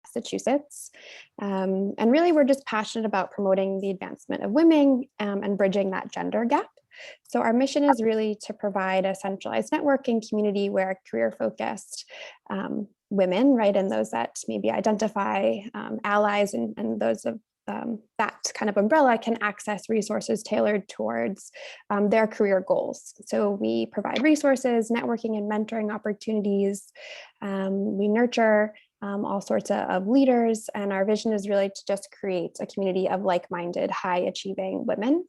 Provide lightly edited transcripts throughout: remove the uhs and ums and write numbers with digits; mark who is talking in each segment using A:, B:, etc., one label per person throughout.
A: Massachusetts. And really, we're just passionate about promoting the advancement of women and bridging that gender gap. So our mission is really to provide a centralized networking community where career-focused women, right, and those that maybe identify allies and those of that kind of umbrella can access resources tailored towards their career goals. So we provide resources, networking and mentoring opportunities. We nurture all sorts of leaders, and our vision is really to just create a community of like-minded, high-achieving women.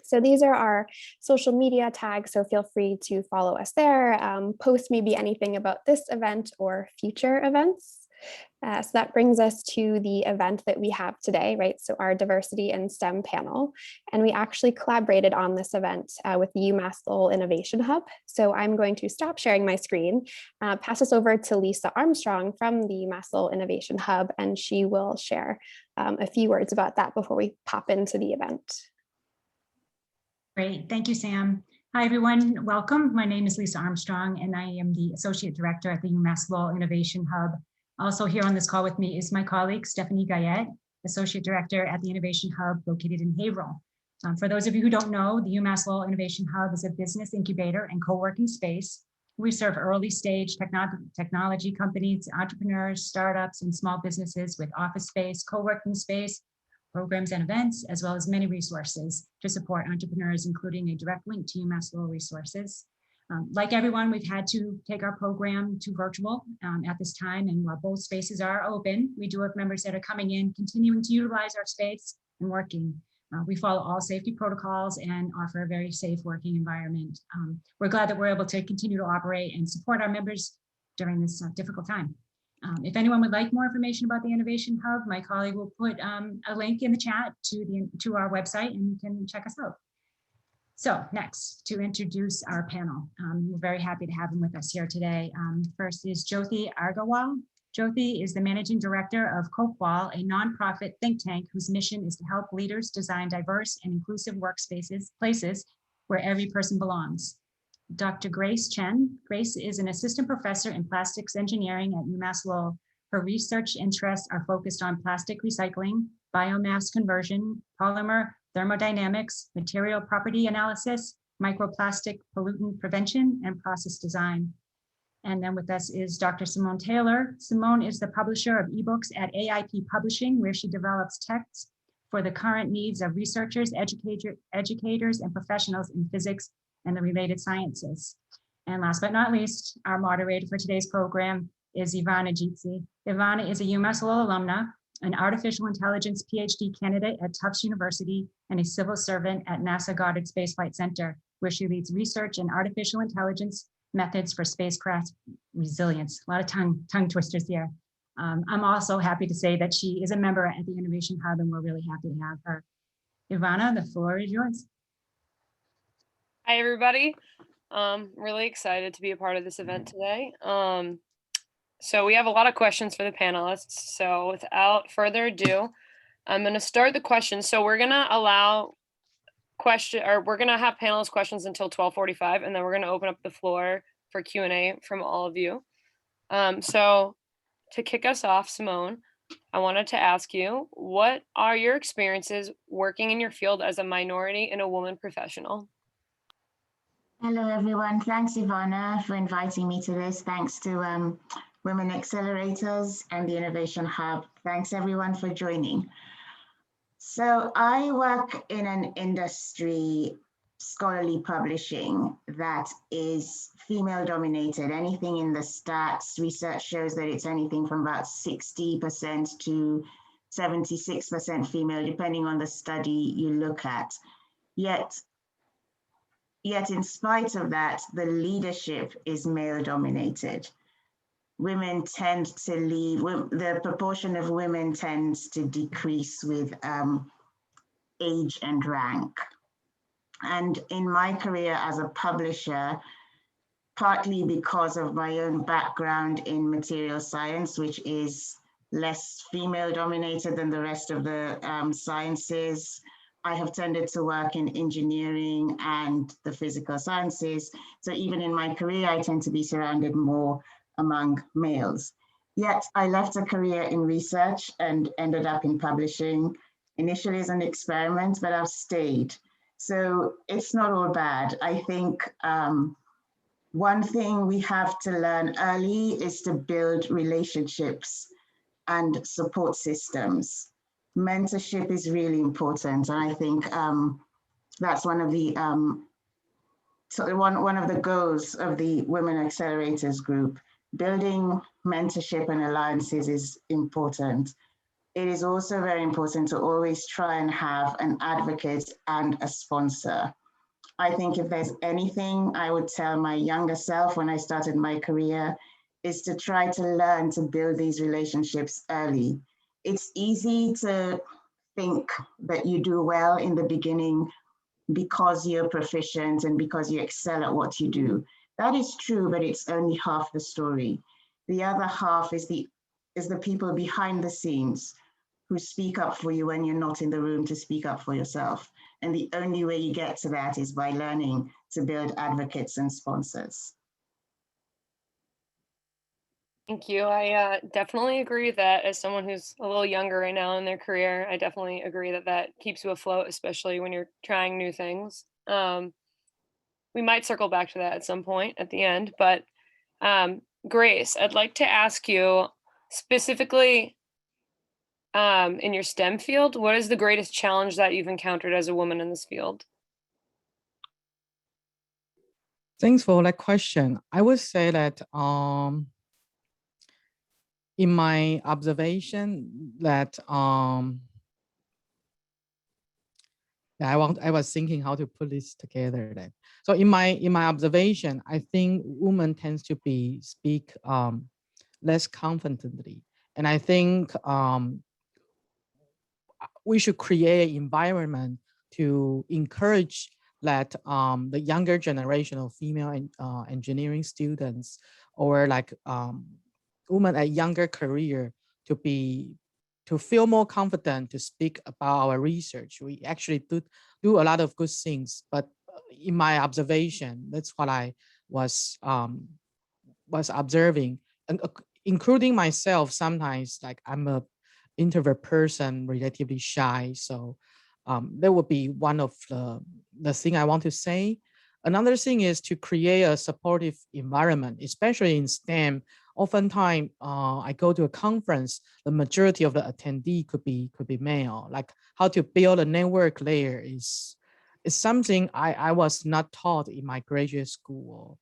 A: So these are our social media tags, so feel free to follow us there, post maybe anything about this event or future events. So that brings us to the event that we have today, right? So our diversity and STEM panel, and we actually collaborated on this event with the Umass Lowell Innovation Hub. So I'm going to stop sharing my screen, pass this over to Lisa Armstrong from the Umass Lowell Innovation Hub, and she will share a few words about that before we pop into the event.
B: Great, thank you, Sam. Hi, everyone, welcome. My name is Lisa Armstrong, and I am the Associate Director at the Umass Lowell Innovation Hub. Also here on this call with me is my colleague, Stephanie Guyette, Associate Director at the Innovation Hub located in Haverhill. For those of you who don't know, the Umass Lowell Innovation Hub is a business incubator and co-working space. We serve early stage technology companies, entrepreneurs, startups, and small businesses with office space, co-working space, programs and events, as well as many resources to support entrepreneurs, including a direct link to Umass Lowell resources. Like everyone, we've had to take our program to virtual at this time, and while both spaces are open, we do have members that are coming in, continuing to utilize our space and working. We follow all safety protocols and offer a very safe working environment. We're glad that we're able to continue to operate and support our members during this difficult time. If anyone would like more information about the Innovation Hub, my colleague will put a link in the chat to our website, and you can check us out. So next, to introduce our panel, we're very happy to have him with us here today. First is JYOTI AGARWAL. JYOTI is the Managing Director of COPWAL, a nonprofit think tank whose mission is to help leaders design diverse and inclusive places where every person belongs. Dr. Grace CHEN. Grace is an assistant professor in plastics engineering at Umass Lowell. Her research interests are focused on plastic recycling, biomass conversion, polymer thermodynamics, material property analysis, microplastic pollutant prevention, and process design. And then with us is Dr. SIMONE Taylor. SIMONE is the publisher of ebooks at AIP Publishing, where she develops texts for the current needs of researchers, educators, and professionals in physics and the related sciences. And last but not least, our moderator for today's program is EVANA Ajitsi. EVANA is a Umass Lowell alumna, an artificial intelligence PhD candidate at Tufts University, and a civil servant at NASA Goddard Space Flight Center, where she leads research in artificial intelligence methods for spacecraft resilience. A lot of tongue twisters here. I'm also happy to say that she is a member at the Innovation Hub, and we're really happy to have her. EVANA, the floor is yours.
C: Hi, everybody. Really excited to be a part of this event today. So we have a lot of questions for the panelists. So without further ado, I'm going to start the questions. So we're going to allow we're going to have panelist questions until 12:45, and then we're going to open up the floor for Q&A from all of you. So to kick us off, Simone, I wanted to ask you, what are your experiences working in your field as a minority and a woman professional?
D: Hello, everyone. Thanks, EVANA, for inviting me to this. Thanks to Women Accelerators and the Innovation Hub. Thanks, everyone, for joining. So I work in an industry, scholarly publishing, that is female dominated. Anything in the stats, research shows that it's anything from about 60% to 76% female, depending on the study you look at. Yet in spite of that, the leadership is male dominated. Women tend to leave, the proportion of women tends to decrease with age and rank. And in my career as a publisher, partly because of my own background in material science, which is less female dominated than the rest of the sciences, I have tended to work in engineering and the physical sciences. So even in my career, I tend to be surrounded more among males. Yet I left a career in research and ended up in publishing, initially as an experiment, but I've stayed. So it's not all bad. I think one thing we have to learn early is to build relationships and support systems. Mentorship is really important. And I think that's one of the one of the goals of the Women Accelerators group. Building mentorship and alliances is important. It is also very important to always try and have an advocate and a sponsor. I think if there's anything I would tell my younger self when I started my career is to try to learn to build these relationships early. It's easy to think that you do well in the beginning because you're proficient and because you excel at what you do. That is true, but it's only half the story. The other half is the people behind the scenes who speak up for you when you're not in the room to speak up for yourself. And the only way you get to that is by learning to build advocates and sponsors.
C: Thank you. I definitely agree that as someone who's a little younger right now in their career, I definitely agree that that keeps you afloat, especially when you're trying new things. We might circle back to that at some point at the end, but Grace, I'd like to ask you specifically in your STEM field, what is the greatest challenge that you've encountered as a woman in this field?
E: Thanks for that question. I would say that in my observation that I was thinking how to put this together then. So in my observation, I think women tends to speak less confidently. And I think we should create an environment to encourage that the younger generation of female engineering students or like women at younger career to feel more confident to speak about our research. We actually do a lot of good things, but in my observation, that's what I was observing, and including myself. Sometimes, like I'm a introvert person, relatively shy. So that would be one of the thing I want to say. Another thing is to create a supportive environment, especially in STEM. Oftentimes, I go to a conference, the majority of the attendee could be male. Like how to build a network layer is something I was not taught in my graduate school.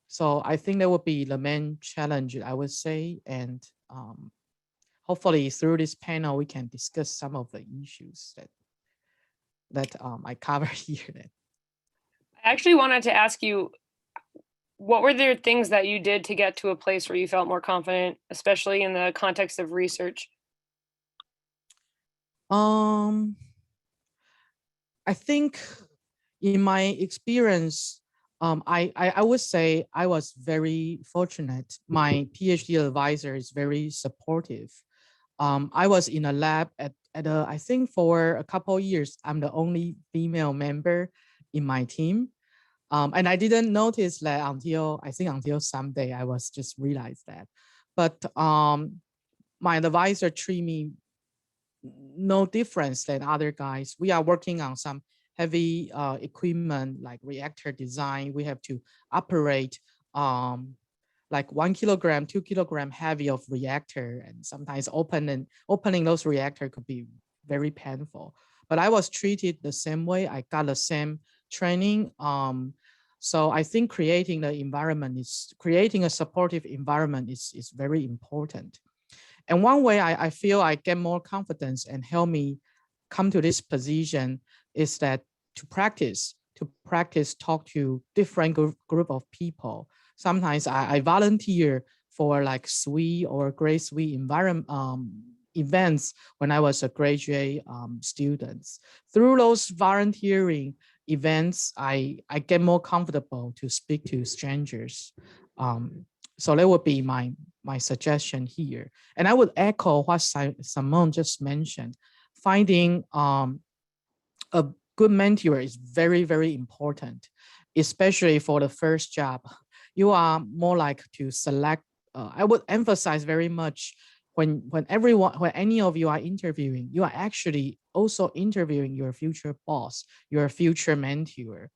E: So I think that would be the main challenge, I would say. And hopefully through this panel, we can discuss some of the issues that I cover here. Then.
C: I actually wanted to ask you, what were there things that you did to get to a place where you felt more confident, especially in the context of research?
E: I think in my experience, I would say I was very fortunate. My PhD advisor is very supportive. I was in a lab at I think for a couple of years, I'm the only female member in my team. And I didn't notice that until someday I was just realized that. But my advisor treated me no difference than other guys. We are working on some heavy equipment like reactor design. We have to operate like 1 kilogram, 2 kilogram heavy of reactor, and sometimes opening those reactor could be very painful. But I was treated the same way. I got the same training. So I think creating a supportive environment is very important. And one way I feel I get more confidence and help me come to this position is that to practice talk to different group of people. Sometimes I volunteer for like SWE or Grade SWE environment events when I was a graduate student. Through those volunteering events, I get more comfortable to speak to strangers. So that would be my suggestion here. And I would echo what Simone just mentioned. Finding a good mentor is very, very important, especially for the first job. You are more like to select I would emphasize very much when any of you are interviewing, you are actually also interviewing your future boss, your future mentor.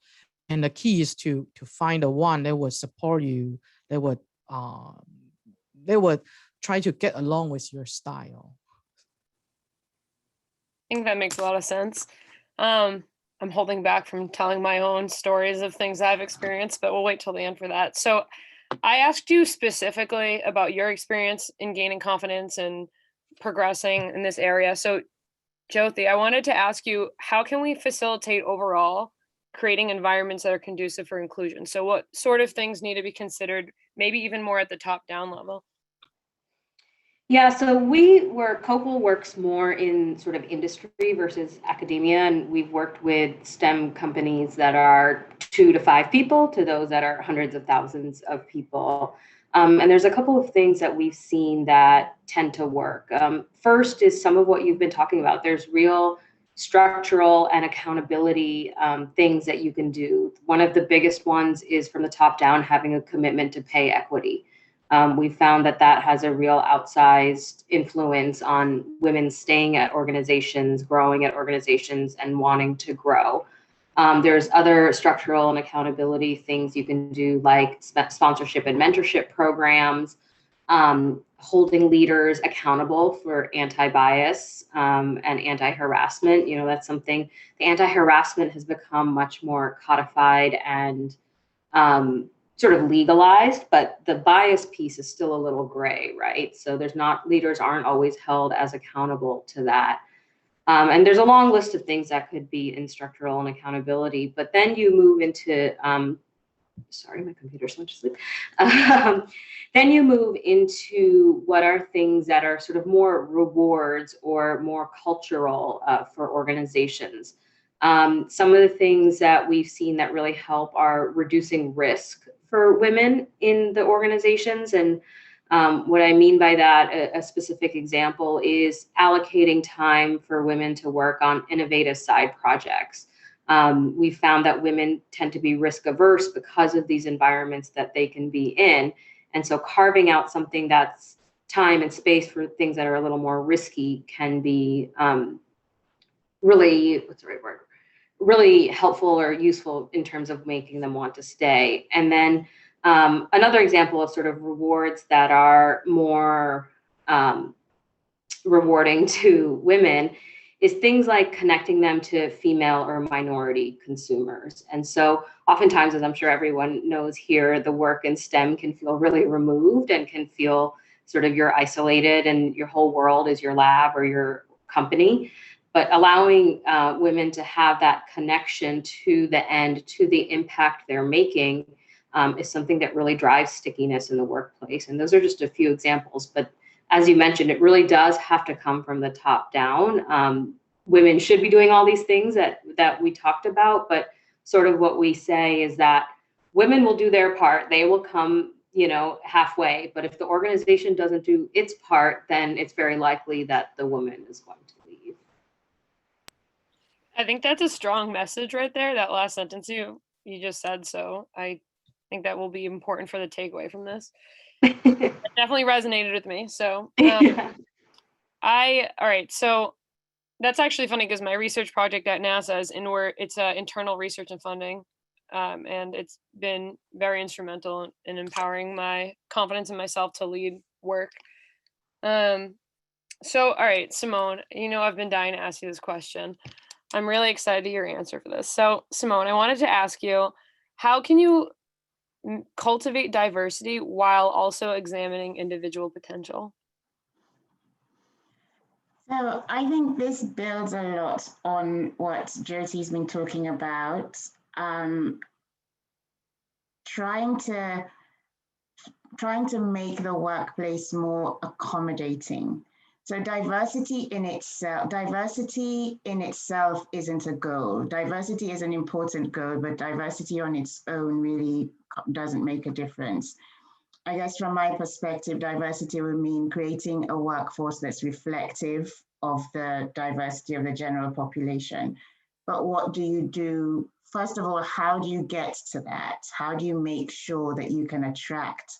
E: And the key is to find the one that would support you, that would try to get along with your style.
C: I think that makes a lot of sense. I'm holding back from telling my own stories of things I've experienced, but we'll wait till the end for that. So I asked you specifically about your experience in gaining confidence and progressing in this area. So JYOTI, I wanted to ask you, how can we facilitate overall creating environments that are conducive for inclusion? So what sort of things need to be considered, maybe even more at the top-down level?
F: Yeah, so COCL works more in sort of industry versus academia, and we've worked with STEM companies that are 2 to 5 people to those that are hundreds of thousands of people. And there's a couple of things that we've seen that tend to work. First is some of what you've been talking about. There's real structural and accountability things that you can do. One of the biggest ones is from the top down, having a commitment to pay equity. We've found that that has a real outsized influence on women staying at organizations, growing at organizations, and wanting to grow. There's other structural and accountability things you can do, like sponsorship and mentorship programs, holding leaders accountable for anti-bias and anti-harassment. You know, that's something, the anti-harassment has become much more codified and sort of legalized, but the bias piece is still a little gray, right? So leaders aren't always held as accountable to that. And there's a long list of things that could be in structural and accountability, but then you move into, sorry, my computer's went to sleep. Then you move into what are things that are sort of more rewards or more cultural for organizations. Some of the things that we've seen that really help are reducing risk for women in the organizations. And what I mean by that, a specific example is allocating time for women to work on innovative side projects. We've found that women tend to be risk averse because of these environments that they can be in. And so carving out something that's time and space for things that are a little more risky can be really, what's the right word? Really helpful or useful in terms of making them want to stay. And then another example of sort of rewards that are more rewarding to women is things like connecting them to female or minority consumers. And so oftentimes, as I'm sure everyone knows here, the work in STEM can feel really removed and can feel sort of you're isolated and your whole world is your lab or your company. But allowing women to have that connection to the end, to the impact they're making, is something that really drives stickiness in the workplace. And those are just a few examples. But as you mentioned, it really does have to come from the top down. Women should be doing all these things that we talked about, but sort of what we say is that women will do their part. They will come, you know, halfway. But if the organization doesn't do its part, then it's very likely that the woman is going to leave.
C: I think that's a strong message right there, that last sentence you just said. So I think that will be important for the takeaway from this. It definitely resonated with me. So all right. So that's actually funny because my research project at NASA is it's internal research and funding. And it's been very instrumental in empowering my confidence in myself to lead work. So, all right, Simone, you know, I've been dying to ask you this question. I'm really excited to hear your answer for this. So, Simone, I wanted to ask you, how can you cultivate diversity while also examining individual potential?
D: So I think this builds a lot on what JYOTI's been talking about, trying to make the workplace more accommodating. So diversity in itself isn't a goal. Diversity is an important goal, but diversity on its own really doesn't make a difference. I guess from my perspective, diversity would mean creating a workforce that's reflective of the diversity of the general population. But what do you do? First of all, how do you get to that? How do you make sure that you can attract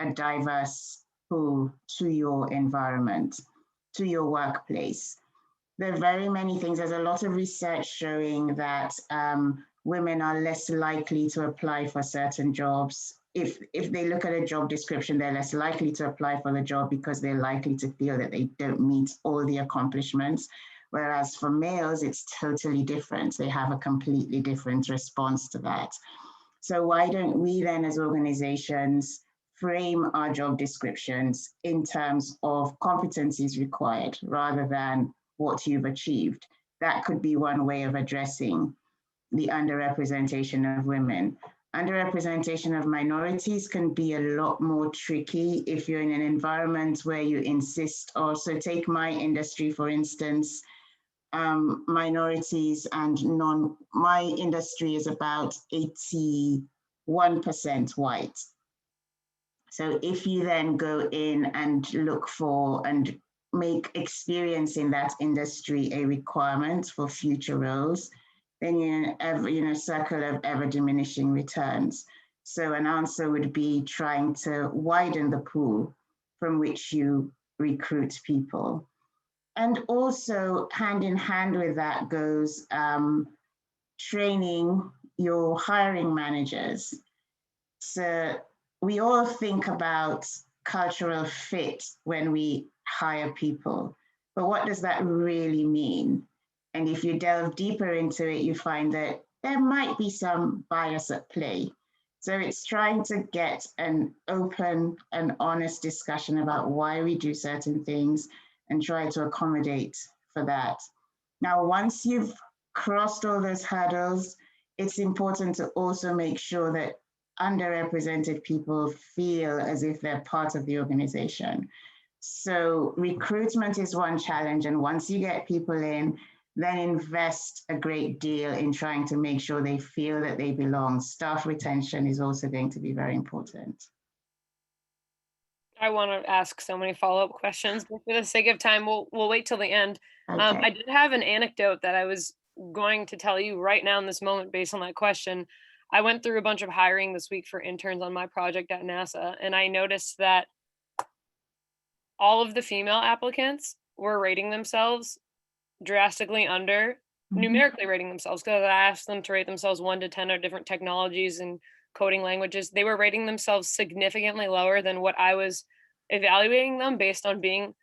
D: a diverse pool to your environment, to your workplace. There are very many things. There's a lot of research showing that women are less likely to apply for certain jobs. If they look at a job description, they're less likely to apply for the job because they're likely to feel that they don't meet all the accomplishments. Whereas for males, it's totally different. They have a completely different response to that. So why don't we then as organizations frame our job descriptions in terms of competencies required rather than what you've achieved? That could be one way of addressing the underrepresentation of women. Underrepresentation of minorities can be a lot more tricky if you're in an environment where you insist. Also, take my industry, for instance, minorities and my industry is about 81% white. So if you then go in and look for and make experience in that industry a requirement for future roles, then you're in a circle of ever diminishing returns. So an answer would be trying to widen the pool from which you recruit people. And also hand in hand with that goes training your hiring managers. So we all think about cultural fit when we hire people, but what does that really mean? And if you delve deeper into it, you find that there might be some bias at play. So it's trying to get an open and honest discussion about why we do certain things and try to accommodate for that. Now, once you've crossed all those hurdles, it's important to also make sure that underrepresented people feel as if they're part of the organization. So recruitment is one challenge, and once you get people in, then invest a great deal in trying to make sure they feel that they belong. Staff retention is also going to be very important.
C: I want to ask so many follow-up questions, but for the sake of time, we'll wait till the end.
D: Okay.
C: I did have an anecdote that I was going to tell you right now in this moment based on that question. I went through a bunch of hiring this week for interns on my project at NASA, and I noticed that all of the female applicants were rating themselves drastically under, numerically rating themselves, because I asked them to rate themselves 1 to 10 of different technologies and coding languages. They were rating themselves significantly lower than what I was evaluating them based on being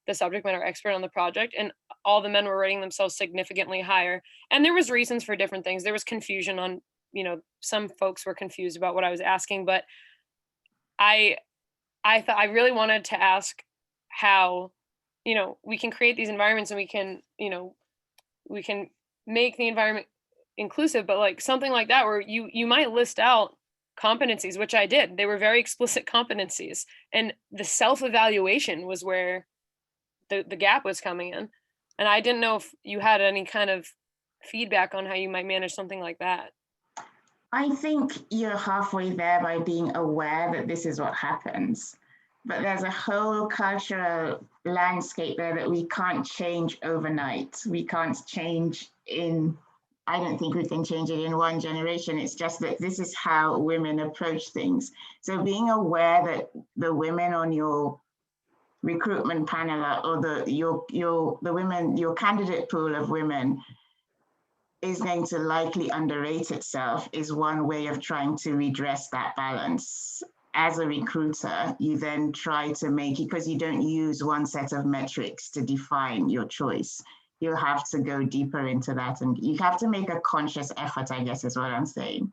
C: the subject matter expert on the project, and all the men were rating themselves significantly higher. And there was reasons for different things. There was confusion on, some folks were confused about what I was asking, but I thought I really wanted to ask how, we can create these environments and we can make the environment inclusive, but like something like that where you might list out competencies, which I did. They were very explicit competencies, and the self-evaluation was where the gap was coming in. And I didn't know if you had any kind of feedback on how you might manage something like that.
D: I think you're halfway there by being aware that this is what happens. But there's a whole cultural landscape there that we can't change overnight. We can't change I don't think we can change it in one generation. It's just that this is how women approach things. So being aware that the women on your recruitment panel or your candidate pool of women is going to likely underrate itself is one way of trying to redress that balance. As a recruiter, you then try to make it, because you don't use one set of metrics to define your choice. You'll have to go deeper into that, and you have to make a conscious effort, I guess is what I'm saying,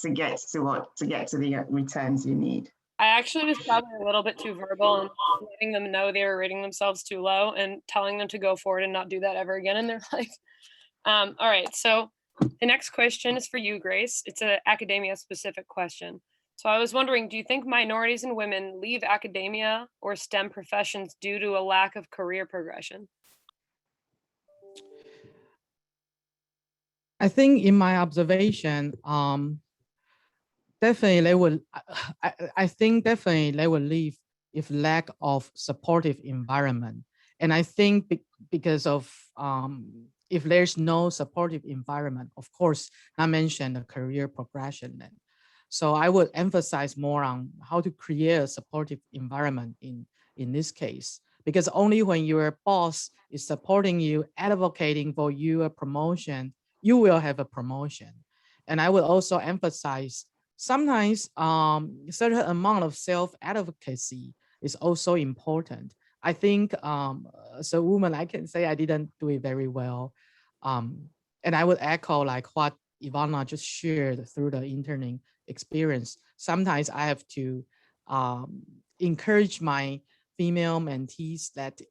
D: to get to the returns you need.
C: I actually was probably a little bit too verbal and letting them know they were rating themselves too low and telling them to go forward and not do that ever again in their life. All right, so the next question is for you, Grace. It's an academia specific question. So I was wondering, do you think minorities and women leave academia or STEM professions due to a lack of career progression?
E: I think in my observation, definitely they will, I think definitely they will leave if lack of supportive environment. And I think because of, if there's no supportive environment, of course, I mentioned the career progression then. So I would emphasize more on how to create a supportive environment in this case, because only when your boss is supporting you, advocating for your promotion, you will have a promotion. And I would also emphasize sometimes a certain amount of self-advocacy is also important. I think as a woman, I can say I didn't do it very well. And I would echo like what EVANA just shared through the interning experience. Sometimes I have to encourage my female mentees that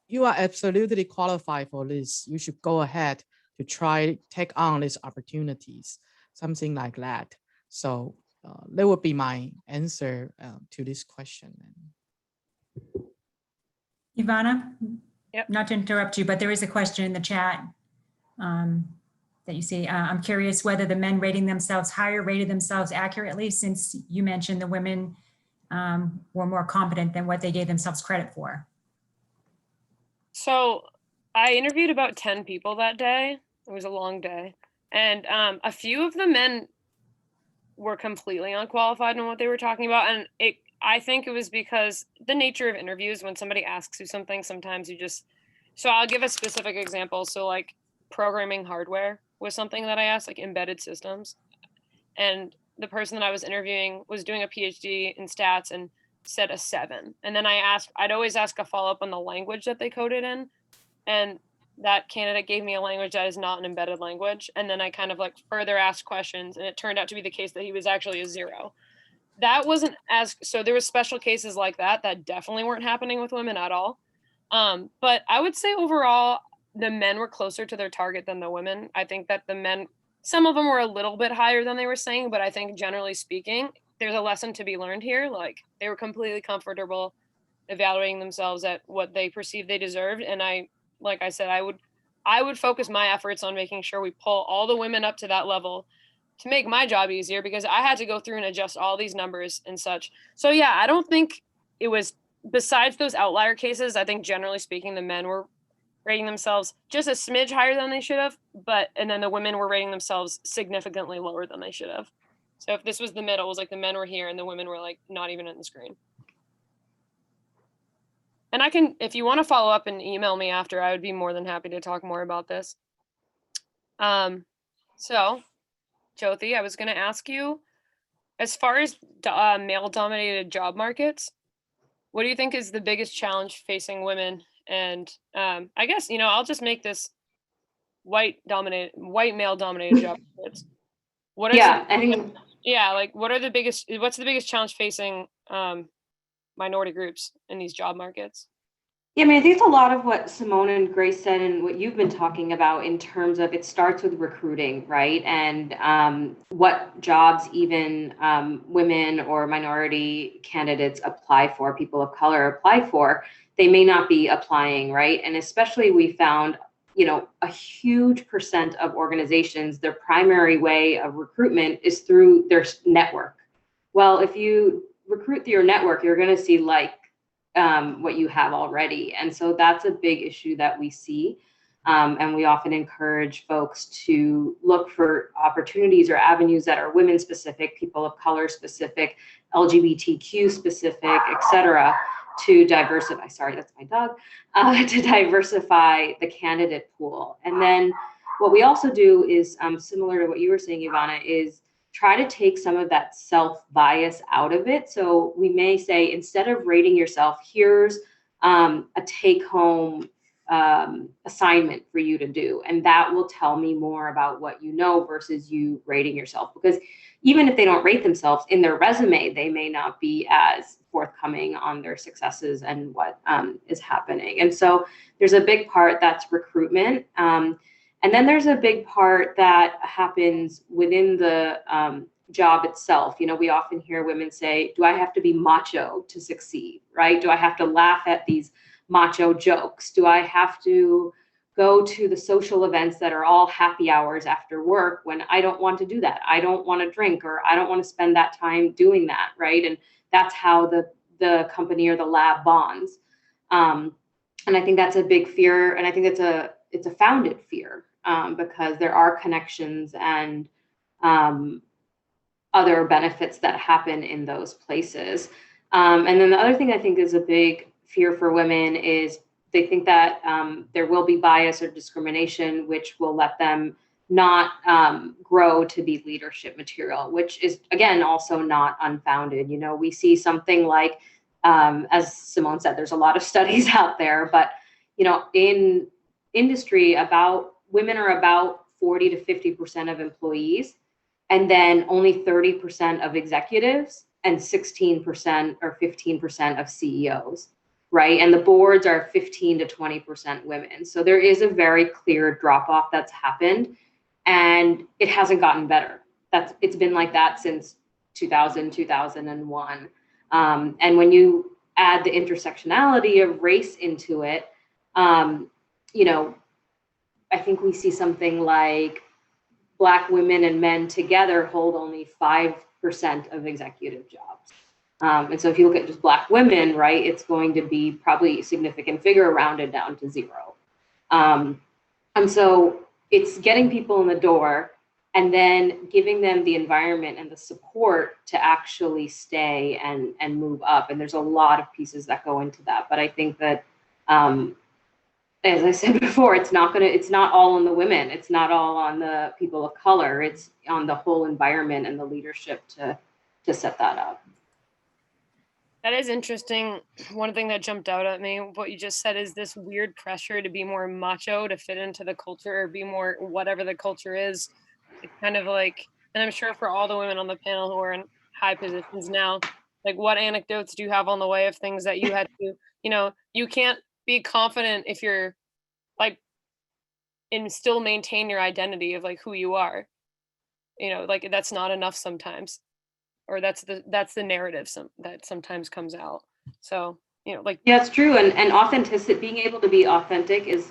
E: you are absolutely qualified for this. You should go ahead to try take on these opportunities, something like that. So that would be my answer to this question.
B: Ivana,
C: Yep.
B: not to interrupt you, but there is a question in the chat that you see. I'm curious whether the men rating themselves higher rated themselves accurately, since you mentioned the women were more competent than what they gave themselves credit for.
C: So I interviewed about 10 people that day. It was a long day. And a few of the men were completely unqualified in what they were talking about. And I think it was because the nature of interviews, when somebody asks you something, sometimes you just, so I'll give a specific example. So like programming hardware was something that I asked, like embedded systems. And the person that I was interviewing was doing a PhD in stats and said a 7. And then I'd always ask a follow-up on the language that they coded in. And that candidate gave me a language that is not an embedded language. And then I kind of like further asked questions, and it turned out to be the case that he was actually a 0. That wasn't so there was special cases like that definitely weren't happening with women at all. But I would say overall, the men were closer to their target than the women. I think that the men, some of them were a little bit higher than they were saying, but I think generally speaking, there's a lesson to be learned here. Like they were completely comfortable evaluating themselves at what they perceived they deserved. And like I said, I would focus my efforts on making sure we pull all the women up to that level to make my job easier, because I had to go through and adjust all these numbers and such. So yeah, I don't think it was, besides those outlier cases, I think generally speaking, the men were rating themselves just a smidge higher than they should have, and then the women were rating themselves significantly lower than they should have. So if this was the middle, it was like the men were here and the women were like not even in the screen. And I can, if you want to follow up and email me after, I would be more than happy to talk more about this. So, JYOTI, I was going to ask you, as far as male-dominated job markets, what do you think is the biggest challenge facing women? And I guess, I'll just make this white male-dominated job markets. What are what's the biggest challenge facing minority groups in these job markets?
F: Yeah, I mean, I think it's a lot of what Simone and Grace said and what you've been talking about in terms of it starts with recruiting, right? And what jobs even women or minority candidates apply for, people of color apply for, they may not be applying, right? And especially we found, a huge percent of organizations, their primary way of recruitment is through their network. Well, if you recruit through your network, you're going to see what you have already. And so that's a big issue that we see. And we often encourage folks to look for opportunities or avenues that are women specific, people of color specific, LGBTQ specific, et cetera, to diversify, sorry, that's my dog, to diversify the candidate pool. And then what we also do is similar to what you were saying, Ivana, is try to take some of that self-bias out of it. So we may say, instead of rating yourself, here's a take-home assignment for you to do. And that will tell me more about what you know versus you rating yourself. Because even if they don't rate themselves in their resume, they may not be as forthcoming on their successes and what is happening. And so there's a big part that's recruitment. And then there's a big part that happens within the job itself. We often hear women say, do I have to be macho to succeed, right? Do I have to laugh at these macho jokes? Do I have to go to the social events that are all happy hours after work when I don't want to do that? I don't want to drink, or I don't want to spend that time doing that, right? And that's how the company or the lab bonds. And I think that's a big fear. And I think it's a founded fear, because there are connections and other benefits that happen in those places. And then the other thing I think is a big fear for women is they think that there will be bias or discrimination, which will let them not grow to be leadership material, which is, again, also not unfounded. You know, we see something like, as Simone said, there's a lot of studies out there, but, you know, in industry, women are about 40 to 50% of employees, and then only 30% of executives and 16% or 15% of CEOs, right? And the boards are 15 to 20% women. So there is a very clear drop off that's happened, and it hasn't gotten better. It's been like that since 2000, 2001. And when you add the intersectionality of race into it, you know, I think we see something like Black women and men together hold only 5% of executive jobs. And so if you look at just Black women, right, it's going to be probably a significant figure rounded down to 0. And so it's getting people in the door and then giving them the environment and the support to actually stay and move up. And there's a lot of pieces that go into that. But I think that, as I said before, it's not all on the women. It's not all on the people of color. It's on the whole environment and the leadership to set that up.
C: That is interesting. One thing that jumped out at me, what you just said, is this weird pressure to be more macho, to fit into the culture, or be more whatever the culture is. It's kind of like, and I'm sure for all the women on the panel who are in high positions now, like, what anecdotes do you have on the way of things that you had to, you know, you can't be confident if you're like, and still maintain your identity of like who you are, you know, like that's not enough sometimes. Or that's the narrative that sometimes comes out. So, you know, like,
F: yeah, it's true. And authenticity, being able to be authentic, is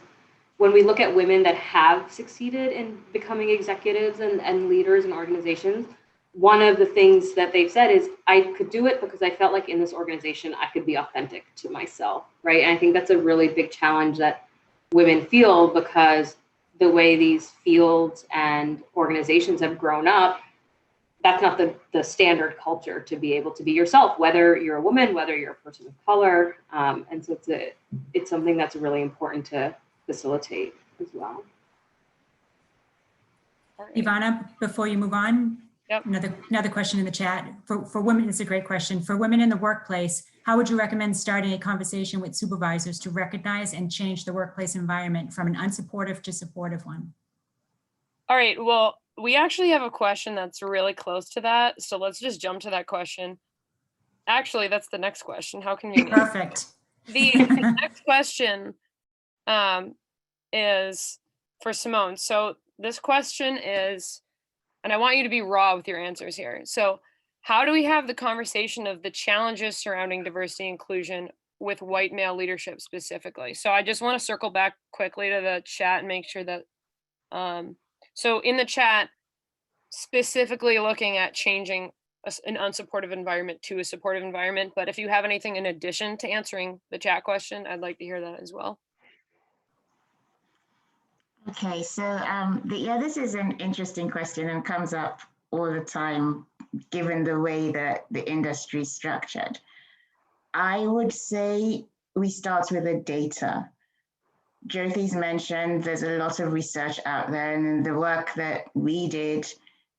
F: when we look at women that have succeeded in becoming executives and leaders in organizations, one of the things that they've said is, I could do it because I felt like in this organization I could be authentic to myself, right? And I think that's a really big challenge that women feel, because the way these fields and organizations have grown up, that's not the standard culture to be able to be yourself, whether you're a woman, whether you're a person of color. And so it's something that's really important to facilitate as well.
B: EVANA, before you move on,
C: yep.
B: Another question in the chat. For women, it's a great question. For women in the workplace, how would you recommend starting a conversation with supervisors to recognize and change the workplace environment from an unsupportive to supportive one?
C: All right, well, we actually have a question that's really close to that. So let's just jump to that question. Actually, that's the next question. How convenient.
B: Perfect.
C: The next question is for Simone. So this question is, and I want you to be raw with your answers here. So how do we have the conversation of the challenges surrounding diversity and inclusion with white male leadership specifically? So I just want to circle back quickly to the chat and make sure that, so in the chat, specifically looking at changing an unsupportive environment to a supportive environment. But if you have anything in addition to answering the chat question, I'd like to hear that as well.
D: Okay, so yeah, this is an interesting question and comes up all the time, given the way that the industry is structured. I would say we start with the data. JYOTI's mentioned there's a lot of research out there, and in the work that we did,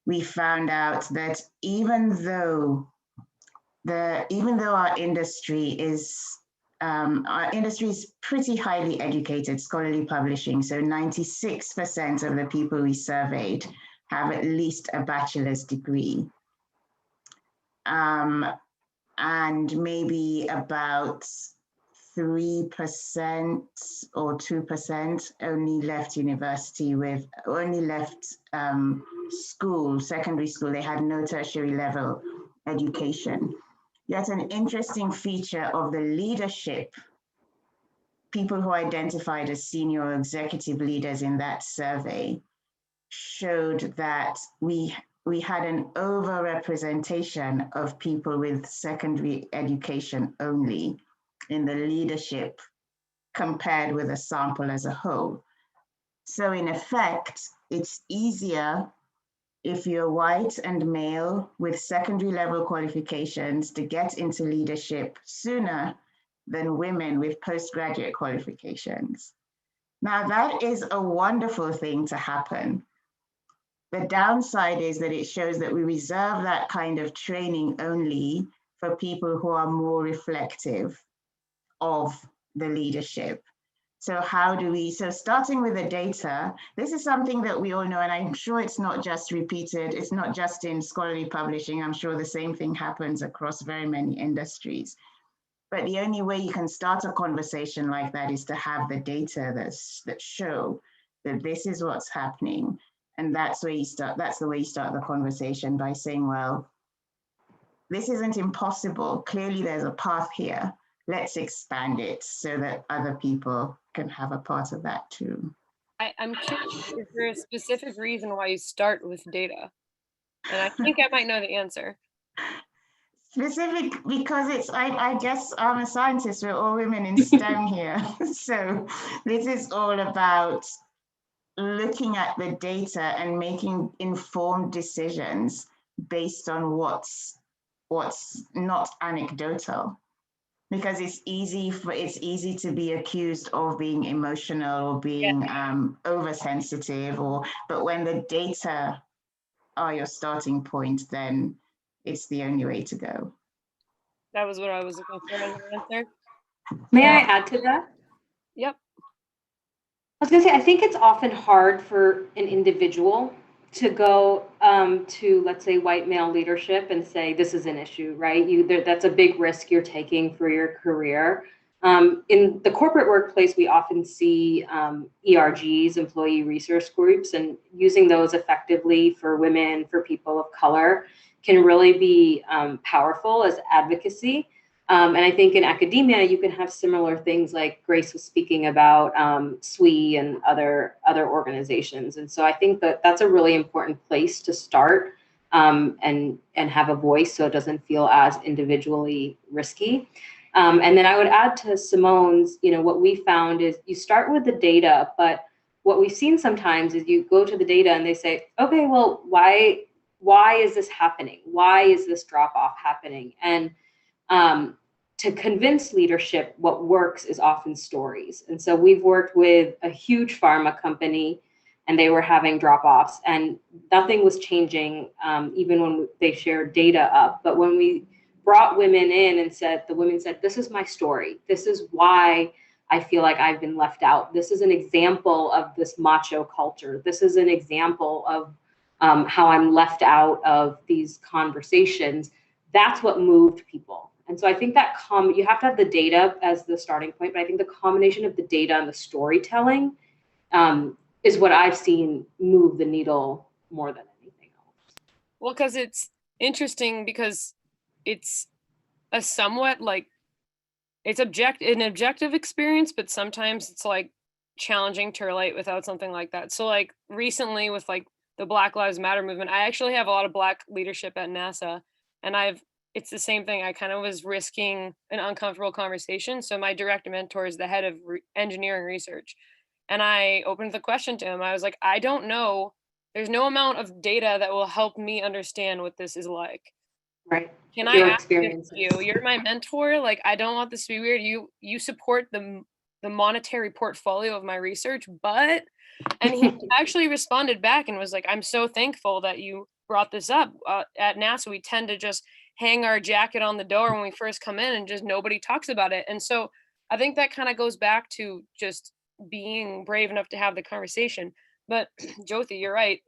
D: we found out that even though our industry is pretty highly educated, scholarly publishing, so 96% of the people we surveyed have at least a bachelor's degree. And maybe about 3% or 2% only left university only left school, secondary school. They had no tertiary level education. Yet an interesting feature of the leadership, people who identified as senior or executive leaders in that survey, showed that we had an overrepresentation of people with secondary education only in the leadership compared with a sample as a whole. So in effect, it's easier if you're white and male with secondary level qualifications to get into leadership sooner than women with postgraduate qualifications. Now, that is a wonderful thing to happen. The downside is that it shows that we reserve that kind of training only for people who are more reflective of the leadership. So how do we, so starting with the data, this is something that we all know, and I'm sure it's not just repeated, it's not just in scholarly publishing, I'm sure the same thing happens across very many industries. But the only way you can start a conversation like that is to have the data that show that this is what's happening. And that's where you start, that's the way you start the conversation, by saying, well, this isn't impossible. Clearly there's a path here. Let's expand it so that other people can have a part of that too.
C: I'm curious, is there a specific reason why you start with data? And I think I might know the answer.
D: Specific, because it's, I guess I'm a scientist, we're all women in STEM here. So this is all about looking at the data and making informed decisions based on what's not anecdotal. Because it's easy to be accused of being emotional or being oversensitive, but when the data are your starting point, then it's the only way to go.
C: That was what I was looking for in the answer.
F: May I add to that?
C: Yep.
F: I was gonna say, I think it's often hard for an individual to go to, let's say, white male leadership and say, this is an issue, right? That's a big risk you're taking for your career. In the corporate workplace, we often see ERGs, employee resource groups, and using those effectively for women, for people of color, can really be powerful as advocacy. And I think in academia, you can have similar things like Grace was speaking about, SWE and other organizations. And so I think that that's a really important place to start and have a voice so it doesn't feel as individually risky. And then I would add to Simone's, what we found is you start with the data, but what we've seen sometimes is you go to the data and they say, okay, well, why is this happening? Why is this drop off happening? And to convince leadership, what works is often stories. And so we've worked with a huge pharma company and they were having drop-offs and nothing was changing even when they shared data up. But when we brought women in and the women said, this is my story. This is why I feel like I've been left out. This is an example of this macho culture. This is an example of how I'm left out of these conversations. That's what moved people. And so I think that you have to have the data as the starting point, but I think the combination of the data and the storytelling is what I've seen move the needle more than anything else.
C: Well, because it's interesting because it's a somewhat it's an objective experience, but sometimes it's like challenging to relate without something like that. So like recently with like the Black Lives Matter movement, I actually have a lot of Black leadership at NASA, and it's the same thing. I kind of was risking an uncomfortable conversation. So my direct mentor is the head of engineering research. And I opened the question to him. I was like, I don't know. There's no amount of data that will help me understand what this is like.
F: Right.
C: Can I ask you? You're my mentor. Like, I don't want this to be weird. You support the monetary portfolio of my research, but, and he actually responded back and was like, I'm so thankful that you brought this up. At NASA, we tend to just hang our jacket on the door when we first come in and just nobody talks about it. And so I think that kind of goes back to just being brave enough to have the conversation. But JYOTI, you're right.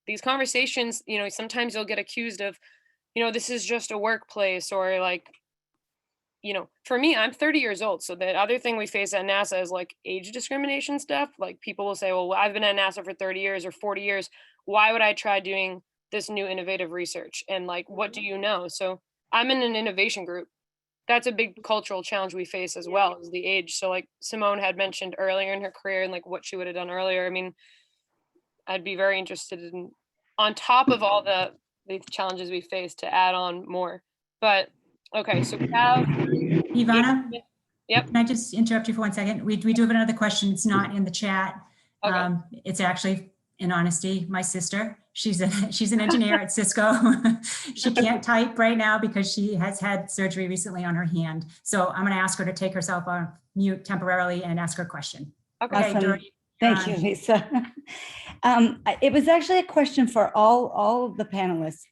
C: These conversations, sometimes you'll get accused of, this is just a workplace, or like, for me, I'm 30 years old. So the other thing we face at NASA is like age discrimination stuff. Like people will say, well, I've been at NASA for 30 years or 40 years. Why would I try doing this new innovative research? And like, what do you know? So I'm in an innovation group. That's a big cultural challenge we face as well, is the age. So like Simone had mentioned earlier in her career and like what she would have done earlier. I mean, I'd be very interested in, on top of all the challenges we face, to add on more. But okay, so we have
B: EVANA.
C: Yep.
B: Can I just interrupt you for 1 second? We do have another question. It's not in the chat.
C: Okay.
B: It's actually, in honesty, my sister. She's an engineer at Cisco. She can't type right now because she has had surgery recently on her hand. So I'm going to ask her to take herself on mute temporarily and ask her question.
C: Okay.
G: Awesome.
B: Dory,
G: Thank you, Lisa. It was actually a question for all of the panelists.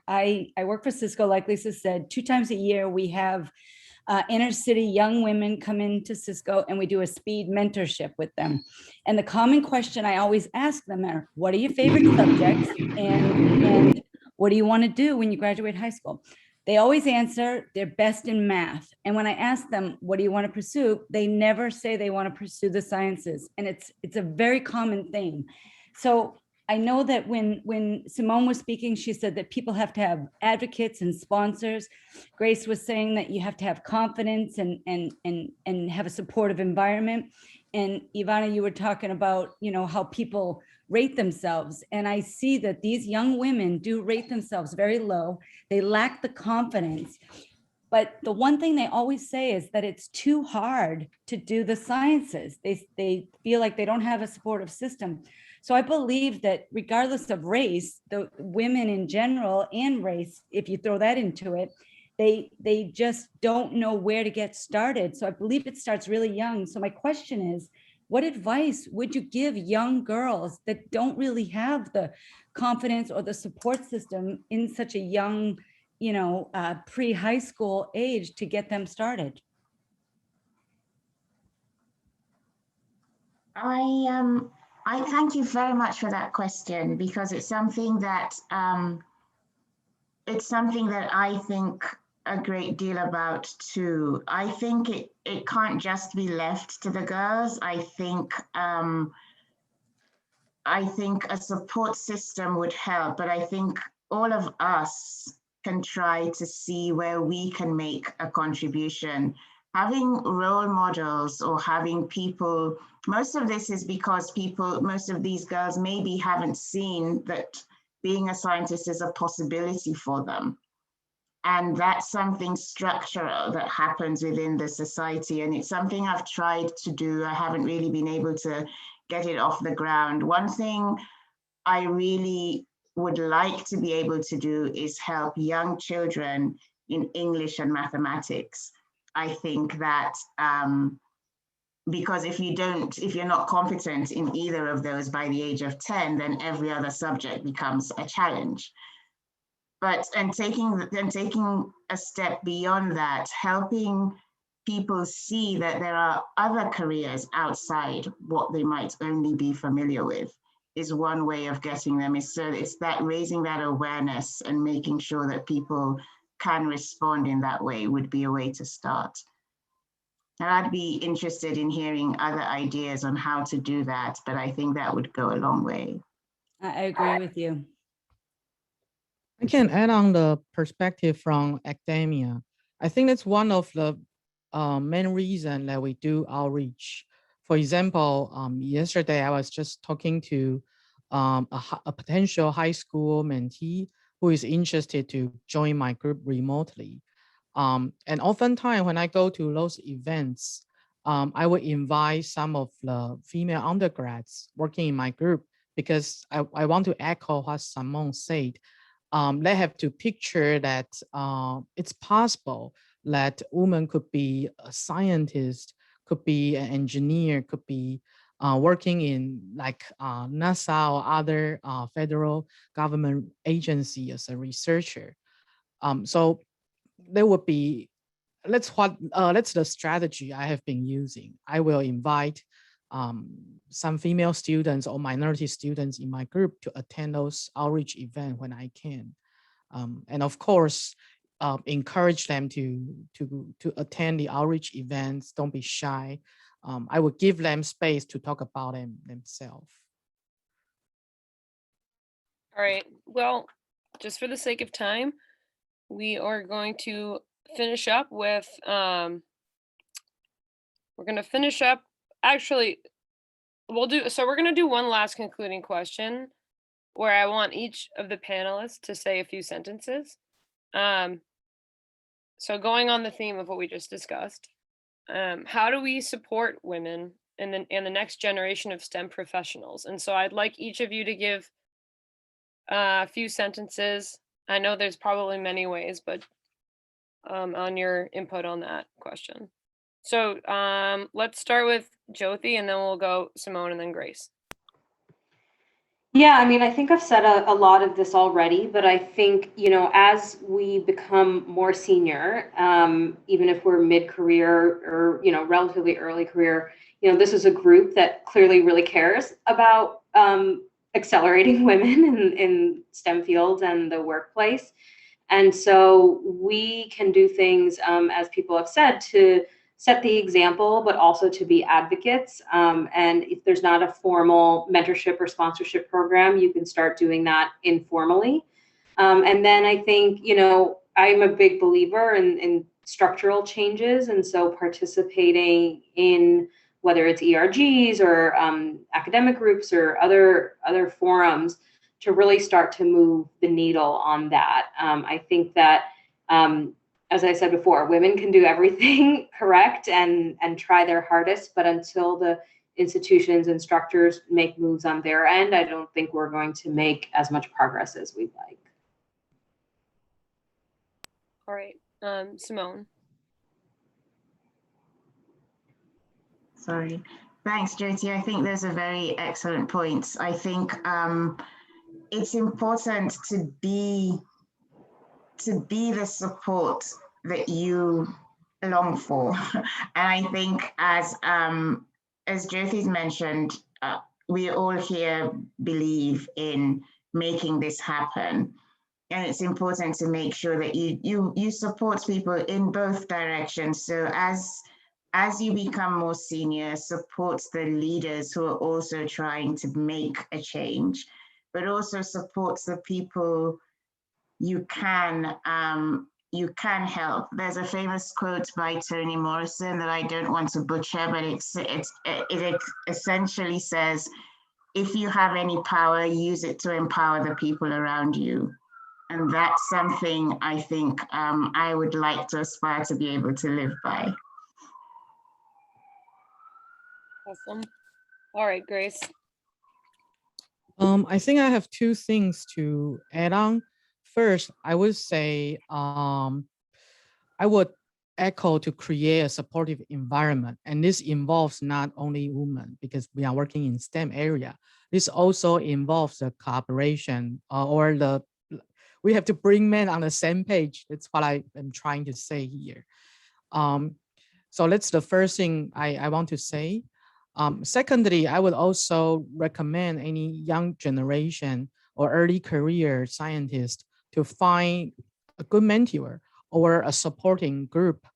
G: I work for Cisco, like Lisa said, 2 times a year. We have inner city young women come into Cisco and we do a speed mentorship with them. And the common question I always ask them are, what are your favorite subjects? And what do you want to do when you graduate high school? They always answer they're best in math. And when I ask them, what do you want to pursue? They never say they want to pursue the sciences. And it's a very common thing. So I know that when Simone was speaking, she said that people have to have advocates and sponsors. Grace was saying that you have to have confidence and have a supportive environment. And Ivana, you were talking about, you know, how people rate themselves. And I see that these young women do rate themselves very low. They lack the confidence. But the one thing they always say is that it's too hard to do the sciences. They feel like they don't have a supportive system. So I believe that regardless of race, the women in general and race, if you throw that into it, they just don't know where to get started. So I believe it starts really young. So my question is, what advice would you give young girls that don't really have the confidence or the support system in such a young, you know, pre-high school age to get them started?
D: I thank you very much for that question, because it's something that I think a great deal about too. I think it can't just be left to the girls. I think a support system would help, but I think all of us can try to see where we can make a contribution. Having role models or having people, most of this is because most of these girls maybe haven't seen that being a scientist is a possibility for them. And that's something structural that happens within the society. And it's something I've tried to do. I haven't really been able to get it off the ground. One thing I really would like to be able to do is help young children in English and mathematics. I think that because if you're not competent in either of those by the age of 10, then every other subject becomes a challenge. And taking a step beyond that, helping people see that there are other careers outside what they might only be familiar with is one way of getting them. It's that raising that awareness and making sure that people can respond in that way would be a way to start. And I'd be interested in hearing other ideas on how to do that, but I think that would go a long way.
G: I agree with you.
E: I can add on the perspective from academia. I think that's one of the main reasons that we do outreach. For example, yesterday I was just talking to a potential high school mentee who is interested to join my group remotely. And oftentimes when I go to those events, I would invite some of the female undergrads working in my group because I want to echo what Simone said. They have to picture that it's possible that women could be a scientist, could be an engineer, could be working in like NASA or other federal government agency as a researcher. So there would be, that's the strategy I have been using. I will invite some female students or minority students in my group to attend those outreach events when I can. And of course, encourage them to attend the outreach events. Don't be shy. I will give them space to talk about them themselves.
C: All right. Well, just for the sake of time, we are going to finish up with, we're going to finish up, actually, we're going to do one last concluding question where I want each of the panelists to say a few sentences. So going on the theme of what we just discussed, how do we support women in the next generation of STEM professionals? And so I'd like each of you to give a few sentences. I know there's probably many ways, but on your input on that question. So let's start with JYOTI, and then we'll go Simone and then Grace.
F: Yeah, I mean, I think I've said a lot of this already, but I think, you know, as we become more senior, even if we're mid-career or, you know, relatively early career, you know, this is a group that clearly really cares about accelerating women in STEM fields and the workplace. And so we can do things, as people have said, to set the example, but also to be advocates. And if there's not a formal mentorship or sponsorship program, you can start doing that informally. And then I think, you know, I'm a big believer in structural changes. And so participating in whether it's ERGs or academic groups or other forums to really start to move the needle on that. I think that, as I said before, women can do everything correct and try their hardest, but until the institutions and structures make moves on their end, I don't think we're going to make as much progress as we'd like.
C: All right, Simone.
D: Sorry. Thanks, JYOTI. I think those are very excellent points. I think it's important to be the support that you long for. And I think as JYOTI's mentioned, we all here believe in making this happen. And it's important to make sure that you support people in both directions. So as you become more senior, support the leaders who are also trying to make a change, but also support the people you can help. There's a famous quote by Toni Morrison that I don't want to butcher, but it essentially says, if you have any power, use it to empower the people around you. And that's something I think I would like to aspire to be able to live by.
C: Awesome. All right, Grace.
E: I think I have two things to add on. First, I would say I would echo to create a supportive environment. And this involves not only women, because we are working in STEM area. This also involves the cooperation we have to bring men on the same page. That's what I am trying to say here. So that's the first thing I want to say. Secondly, I would also recommend any young generation or early career scientist to find a good mentor or a supporting group.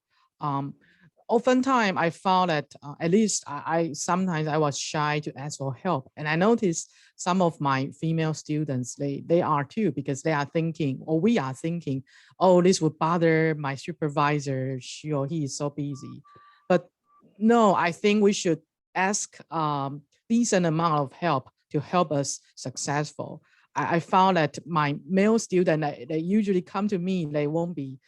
E: Oftentimes I found that at least sometimes I was shy to ask for help. And I noticed some of my female students, they are too, because they are thinking, or we are thinking, oh, this would bother my supervisor, she or he is so busy. But no, I think we should ask decent amount of help to help us successful. I found that my male student, they usually come to me, they won't be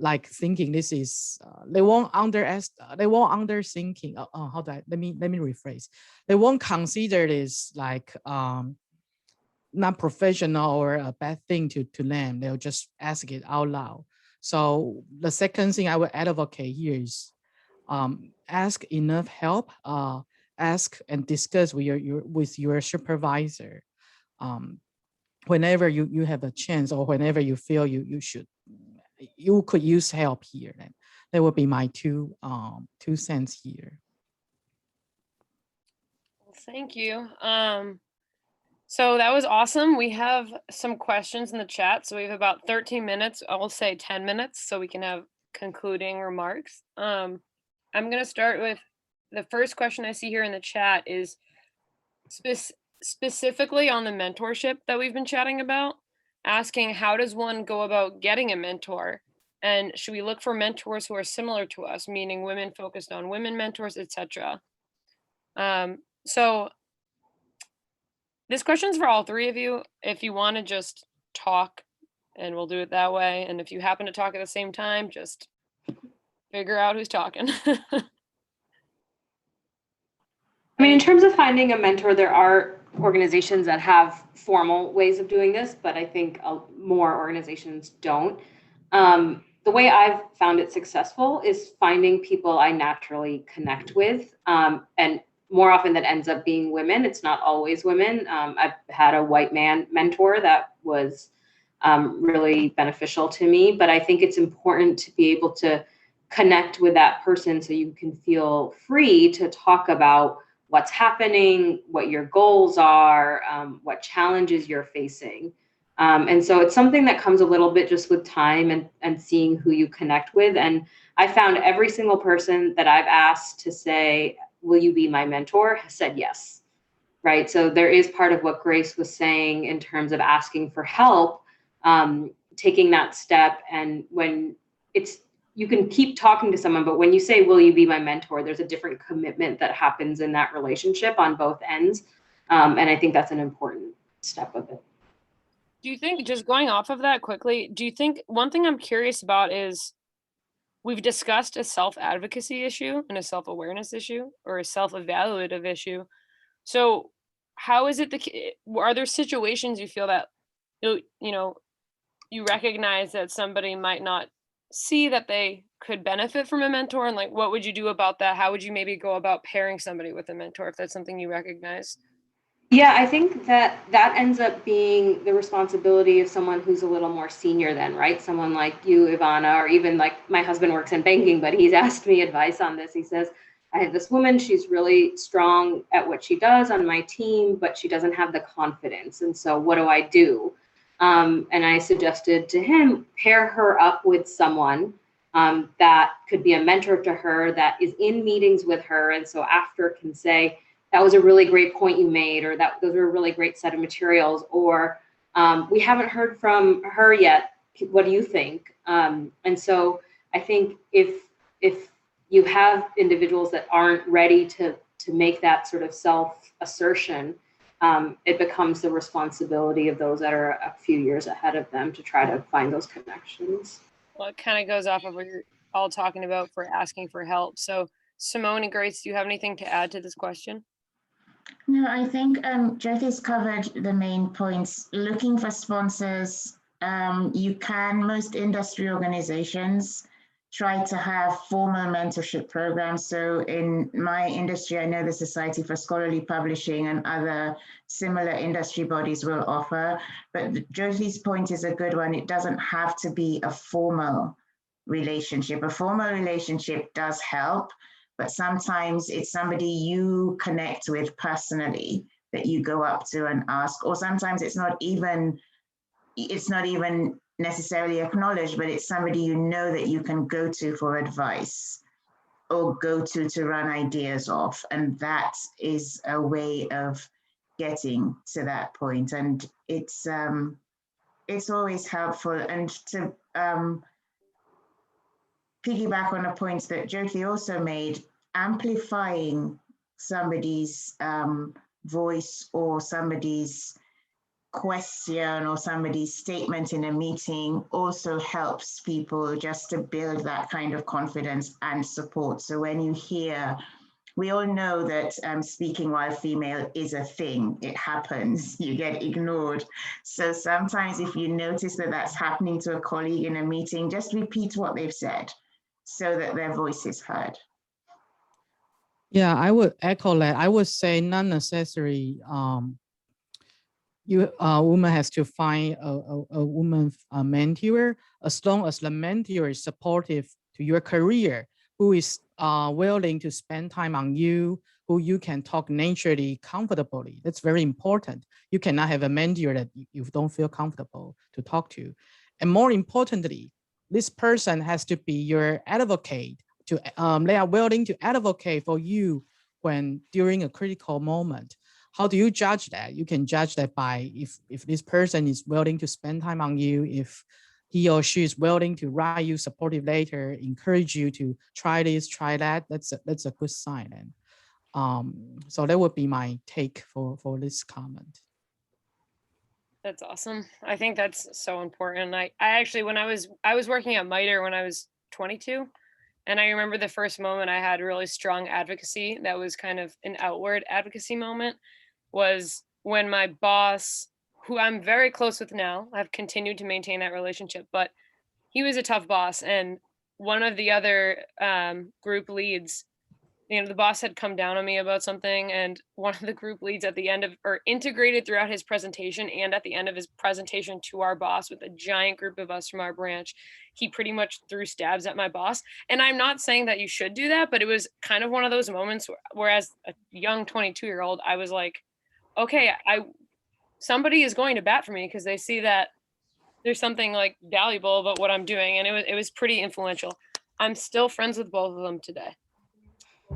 E: like thinking this is, they won't underthinking. How do I, let me rephrase. They won't consider this like not professional or a bad thing to them. They'll just ask it out loud. So the second thing I would advocate here is ask enough help, ask and discuss with your supervisor whenever you have a chance, or whenever you feel you could use help here. Then that would be my two cents here.
C: Thank you. So that was awesome. We have some questions in the chat. So we have about 13 minutes. I will say 10 minutes so we can have concluding remarks. I'm going to start with the first question I see here in the chat is specifically on the mentorship that we've been chatting about, asking how does one go about getting a mentor? And should we look for mentors who are similar to us, meaning women focused on women mentors, etc. So this question's for all three of you. If you want to just talk, and we'll do it that way. And if you happen to talk at the same time, just figure out who's talking.
F: I mean, in terms of finding a mentor, there are organizations that have formal ways of doing this, but I think more organizations don't. The way I've found it successful is finding people I naturally connect with, and more often that ends up being women. It's not always women. I've had a white man mentor that was really beneficial to me, but I think it's important to be able to connect with that person so you can feel free to talk about what's happening, what your goals are, what challenges you're facing. And so it's something that comes a little bit just with time and seeing who you connect with. And I found every single person that I've asked to say, will you be my mentor, has said yes, right? So there is part of what Grace was saying in terms of asking for help, taking that step. And when you can keep talking to someone, but when you say, will you be my mentor, there's a different commitment that happens in that relationship on both ends. And I think that's an important step of it.
C: Do you think, just going off of that quickly, do you think, one thing I'm curious about is, we've discussed a self-advocacy issue and a self-awareness issue, or a self-evaluative issue. So how is it, are there situations you feel that, you recognize that somebody might not see that they could benefit from a mentor, and like, what would you do about that? How would you maybe go about pairing somebody with a mentor if that's something you recognize?
F: Yeah, I think that ends up being the responsibility of someone who's a little more senior then, right? Someone like you, Ivana, or even like my husband works in banking, but he's asked me advice on this. He says, I have this woman, she's really strong at what she does on my team, but she doesn't have the confidence. And so what do I do? And I suggested to him, pair her up with someone that could be a mentor to her, that is in meetings with her. And so after can say, that was a really great point you made, or those were a really great set of materials, or we haven't heard from her yet. What do you think? And so I think if you have individuals that aren't ready to make that sort of self-assertion, it becomes the responsibility of those that are a few years ahead of them to try to find those connections.
C: Well, it kind of goes off of what you're all talking about for asking for help. So Simone and Grace, do you have anything to add to this question?
D: No, I think JYOTI's covered the main points. Looking for sponsors, most industry organizations try to have formal mentorship programs. So in my industry, I know the Society for Scholarly Publishing and other similar industry bodies will offer, but JYOTI's point is a good one. It doesn't have to be a formal relationship. A formal relationship does help, but sometimes it's somebody you connect with personally that you go up to and ask, or sometimes it's not even necessarily acknowledged, but it's somebody you know that you can go to for advice or go to run ideas off. And that is a way of getting to that point. And it's always helpful. And to piggyback on a point that JYOTI also made, amplifying somebody's voice or somebody's question or somebody's statement in a meeting also helps people just to build that kind of confidence and support. So when you hear, we all know that speaking while female is a thing. It happens. You get ignored. So sometimes if you notice that that's happening to a colleague in a meeting, just repeat what they've said so that their voice is heard.
E: Yeah, I would echo that. I would say not necessary. A woman has to find a woman mentor, as long as the mentor is supportive to your career, who is willing to spend time on you, who you can talk naturally, comfortably. That's very important. You cannot have a mentor that you don't feel comfortable to talk to. And more importantly, this person has to be your advocate. They are willing to advocate for you when during a critical moment. How do you judge that? You can judge that by if this person is willing to spend time on you, if he or she is willing to write you supportive letter, encourage you to try this, try that. That's a good sign. And so that would be my take for this comment.
C: That's awesome. I think that's so important. I actually, when I was working at MITRE when I was 22, and I remember the first moment I had really strong advocacy that was kind of an outward advocacy moment, was when my boss, who I'm very close with now, I've continued to maintain that relationship, but he was a tough boss. And one of the other group leads, the boss had come down on me about something, and one of the group leads at the end of, or integrated throughout his presentation and at the end of his presentation to our boss with a giant group of us from our branch, he pretty much threw stabs at my boss. And I'm not saying that you should do that, but it was kind of one of those moments where as a young 22-year-old, I was like, okay, somebody is going to bat for me because they see that there's something like valuable about what I'm doing. And it was pretty influential. I'm still friends with both of them today.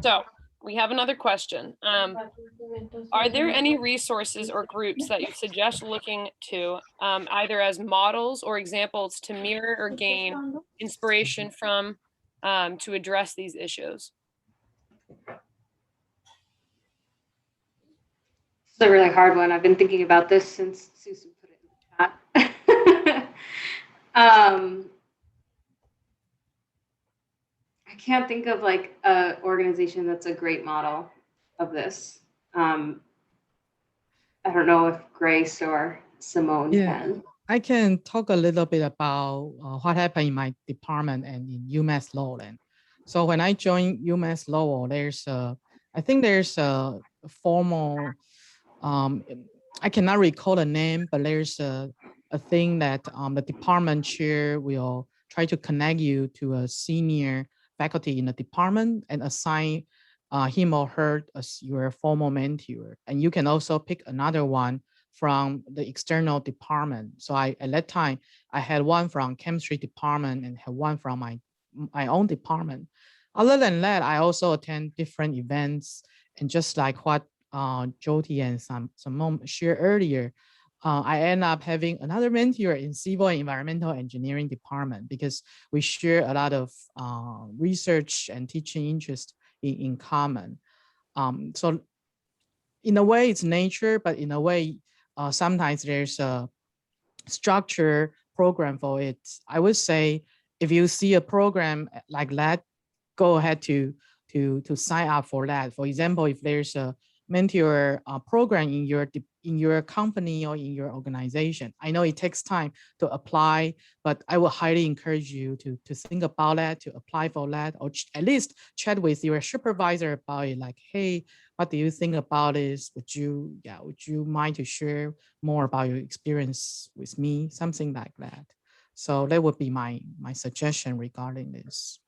C: So we have another question. Are there any resources or groups that you suggest looking to either as models or examples to mirror or gain inspiration from to address these issues?
F: It's a really hard one. I've been thinking about this since Susan put it in the chat. I can't think of like an organization that's a great model of this. I don't know if Grace or Simone can.
E: I can talk a little bit about what happened in my department and in UMass Lowell. So when I joined UMass Lowell, I think there's a formal, I cannot recall the name, but there's a thing that the department chair will try to connect you to a senior faculty in the department and assign him or her as your formal mentor. And you can also pick another one from the external department. So at that time, I had one from chemistry department and had one from my own department. Other than that, I also attend different events, and just like what JYOTI and Simone shared earlier, I end up having another mentor in civil and environmental engineering department because we share a lot of research and teaching interest in common. So in a way it's nature, but in a way sometimes there's a structure program for it. I would say if you see a program like that, go ahead to sign up for that. For example, if there's a mentor program in your company or in your organization, I know it takes time to apply, but I will highly encourage you to think about that, to apply for that, or at least chat with your supervisor about it. Like, hey, what do you think about this? Would you mind to share more about your experience with me? Something like that. So that would be my suggestion regarding this.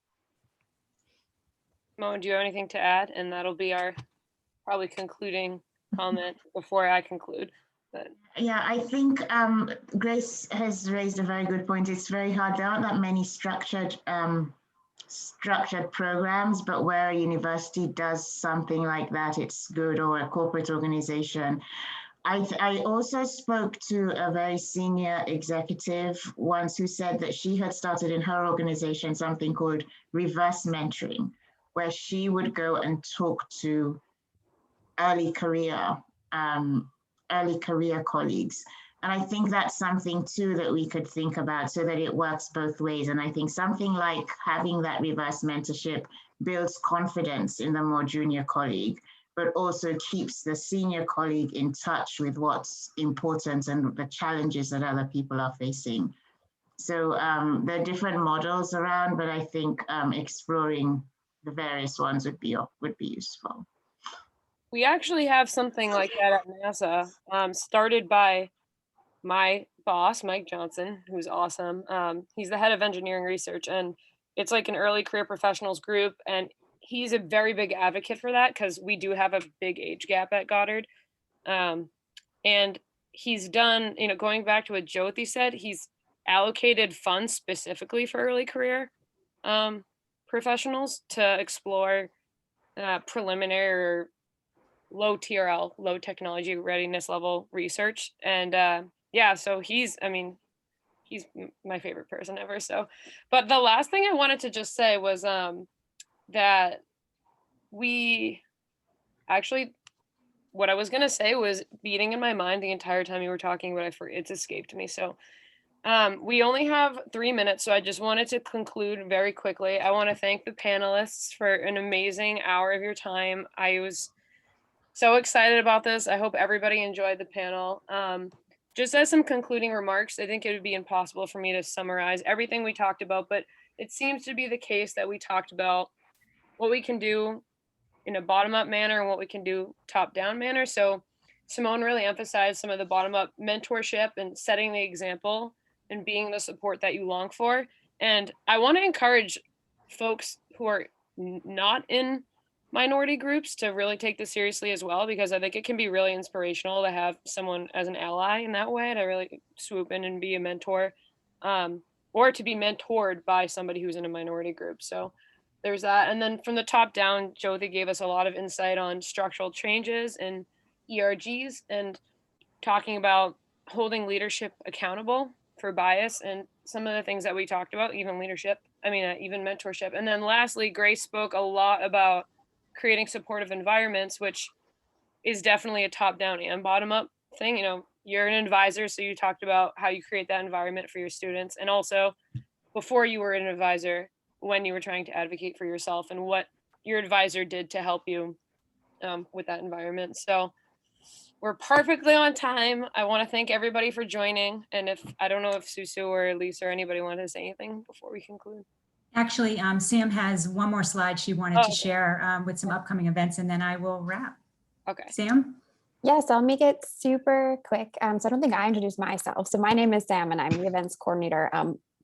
C: Mo, do you have anything to add? And that'll be our probably concluding comment before I conclude. But
D: yeah, I think Grace has raised a very good point. It's very hard. There aren't that many structured programs, but where a university does something like that, it's good, or a corporate organization. I also spoke to a very senior executive once who said that she had started in her organization something called reverse mentoring, where she would go and talk to early career colleagues. And I think that's something too that we could think about so that it works both ways. And I think something like having that reverse mentorship builds confidence in the more junior colleague, but also keeps the senior colleague in touch with what's important and the challenges that other people are facing. So there are different models around, but I think exploring the various ones would be useful.
C: we actually have something like that at NASA, started by my boss, Mike Johnson, who's awesome. He's the head of engineering research, and it's like an early career professionals group. And he's a very big advocate for that because we do have a big age gap at Goddard. And he's done, going back to what JYOTI said, he's allocated funds specifically for early career professionals to explore preliminary or low TRL, low technology readiness level research. And yeah, so he's my favorite person ever. So, but the last thing I wanted to just say was that we actually, what I was going to say was beating in my mind the entire time you were talking, but it's escaped me. So we only have 3 minutes, so I just wanted to conclude very quickly. I want to thank the panelists for an amazing hour of your time. So excited about this. I hope everybody enjoyed the panel. Just as some concluding remarks, I think it would be impossible for me to summarize everything we talked about, but it seems to be the case that we talked about what we can do in a bottom-up manner and what we can do top-down manner. So Simone really emphasized some of the bottom-up mentorship and setting the example and being the support that you long for. And I want to encourage folks who are not in minority groups to really take this seriously as well, because I think it can be really inspirational to have someone as an ally in that way, to really swoop in and be a mentor, or to be mentored by somebody who's in a minority group. So there's that. And then from the top down, JYOTI gave us a lot of insight on structural changes and ERGs, and talking about holding leadership accountable for bias and some of the things that we talked about, even mentorship. And then lastly, Grace spoke a lot about creating supportive environments, which is definitely a top down and bottom up thing. You know, you're an advisor, so you talked about how you create that environment for your students, and also before you were an advisor, when you were trying to advocate for yourself and what your advisor did to help you with that environment. So we're perfectly on time. I want to thank everybody for joining. And I don't know if Susu or Lisa or anybody wanted to say anything before we conclude.
B: Actually, Sam has one more slide she wanted to
C: okay.
B: share with some upcoming events, and then I will wrap.
C: Okay.
B: Sam?
A: Yes, I'll make it super quick. So I don't think I introduced myself. So my name is Sam and I'm the events coordinator,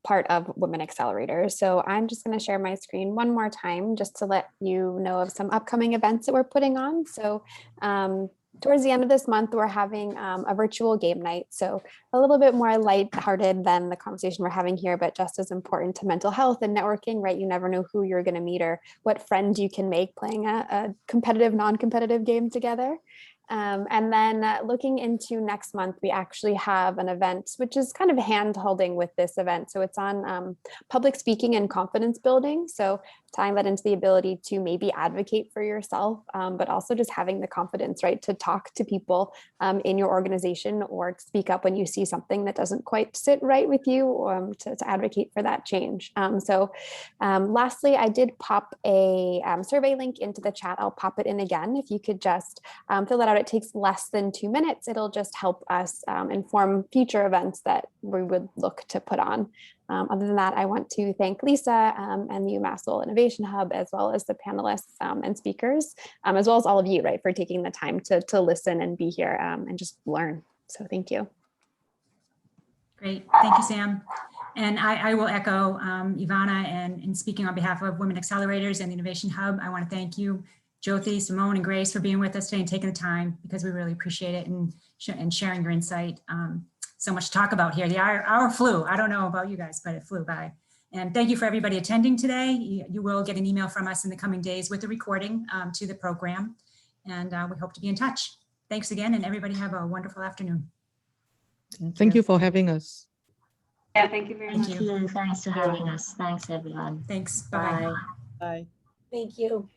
A: part of Women Accelerators. So I'm just going to share my screen one more time just to let you know of some upcoming events that we're putting on. So towards the end of this month, we're having a virtual game night. So a little bit more lighthearted than the conversation we're having here, but just as important to mental health and networking, right? You never know who you're going to meet or what friend you can make playing a competitive, non-competitive game together. And then looking into next month, we actually have an event, which is kind of hand holding with this event. So it's on public speaking and confidence building. So tying that into the ability to maybe advocate for yourself, but also just having the confidence, right, to talk to people in your organization or speak up when you see something that doesn't quite sit right with you, to advocate for that change. Lastly, I did pop a survey link into the chat. I'll pop it in again. If you could just fill that out. It takes less than 2 minutes. It'll just help us inform future events that we would look to put on. Other than that, I want to thank Lisa and the Umass Lowell Innovation Hub, as well as the panelists and speakers, as well as all of you, right, for taking the time to listen and be here and just learn. So thank you.
B: Great. Thank you, Sam. And I will echo EVANA, and in speaking on behalf of Women Accelerators and the Innovation Hub, I want to thank you, JYOTI, Simone, and Grace, for being with us today and taking the time, because we really appreciate it, and sharing your insight. So much to talk about here. The hour flew. I don't know about you guys, but it flew by. And thank you for everybody attending today. You will get an email from us in the coming days with the recording to the program. And we hope to be in touch. Thanks again, and everybody have a wonderful afternoon.
E: Thank you for having us.
F: Yeah, thank you very much.
D: Thank you. Thanks for having us. Thanks, everyone.
B: Thanks. Bye-bye.
E: Bye.
H: Thank you.